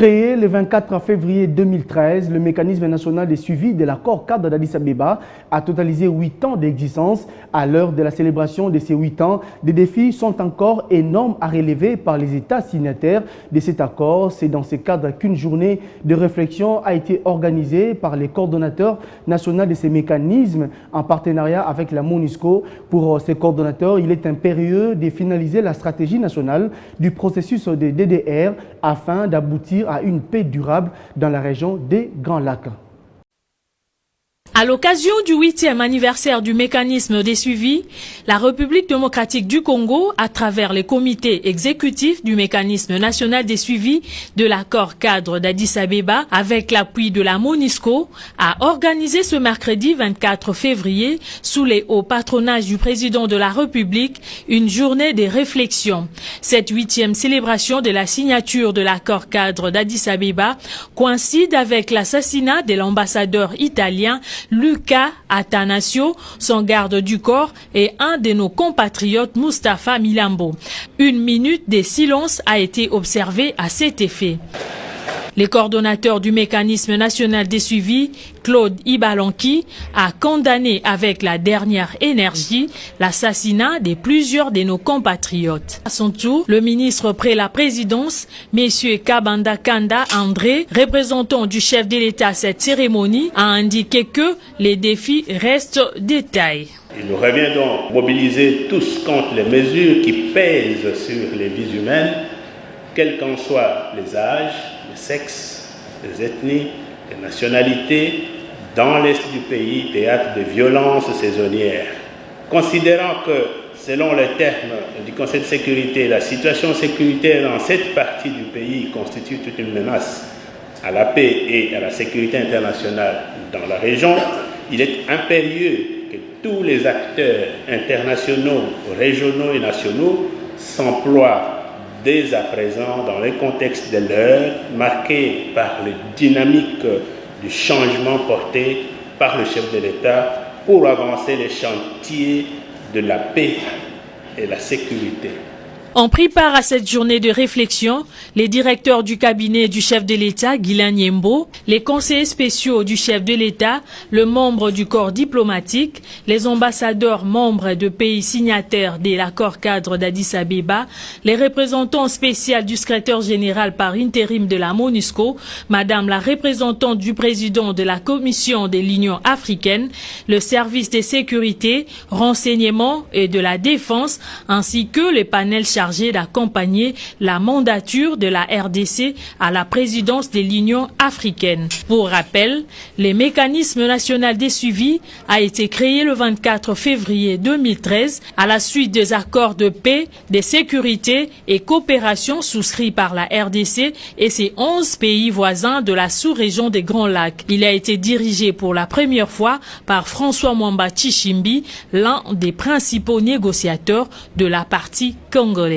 Créé le 24 février 2013, le mécanisme national de suivi de l'accord cadre d'Addis Abeba a totalisé 8 ans d'existence. À l'heure de la célébration de ces 8 ans, des défis sont encore énormes à relever par les États signataires de cet accord. C'est dans ce cadre qu'une journée de réflexion a été organisée par les coordonnateurs nationaux de ces mécanismes en partenariat avec la MONUSCO. Pour ces coordonnateurs, il est impérieux de finaliser la stratégie nationale du processus de DDR afin d'aboutir à une paix durable dans la région des Grands Lacs. À l'occasion du 8e anniversaire du mécanisme des suivis, la République démocratique du Congo, à travers les comités exécutifs du mécanisme national des suivis de l'accord cadre d'Addis Abeba, avec l'appui de la MONUSCO, a organisé ce mercredi 24 février, sous les hauts patronages du président de la République, une journée de réflexion. Cette 8e célébration de la signature de l'accord cadre d'Addis Abeba coïncide avec l'assassinat de l'ambassadeur italien Luca Attanasio, son garde du corps, et un de nos compatriotes, Mustapha Milambo. Une minute de silence a été observée à cet effet. Le coordonnateur du mécanisme national des suivis, Claude Ibalanki, a condamné avec la dernière énergie l'assassinat de plusieurs de nos compatriotes. À son tour, le ministre près la présidence, M. Kabanda Kanda André, représentant du chef de l'État à cette cérémonie, a indiqué que les défis restent de taille. Il nous revient donc de mobiliser tous contre les mesures qui pèsent sur les vies humaines, quels qu'en soient les âges, les sexes, les ethnies, les nationalités, dans l'est du pays, théâtre de violences saisonnières. Considérant que, selon les termes du Conseil de sécurité, la situation sécuritaire dans cette partie du pays constitue toute une menace à la paix et à la sécurité internationale dans la région, il est impérieux que tous les acteurs internationaux, régionaux et nationaux s'emploient dès à présent dans le contexte de l'heure, marqué par les dynamiques du changement porté par le chef de l'État pour avancer les chantiers de la paix et la sécurité. On prit part à cette journée de réflexion les directeurs du cabinet du chef de l'État, Guilain Nyembo, les conseillers spéciaux du chef de l'État, le membre du corps diplomatique, les ambassadeurs membres de pays signataires de l'accord cadre d'Addis Abeba, les représentants spéciaux du secrétaire général par intérim de la MONUSCO, Madame la représentante du président de la Commission de l'Union africaine, le service de sécurité, renseignement et de la défense, ainsi que les panels chargés d'accompagner la mandature de la RDC à la présidence de l'Union africaine. Pour rappel, le mécanisme national des suivis a été créé le 24 février 2013 à la suite des accords de paix, de sécurité et coopération souscrits par la RDC et ses 11 pays voisins de la sous-région des Grands Lacs. Il a été dirigé pour la première fois par François Mwamba Tshishimbi, l'un des principaux négociateurs de la partie congolaise.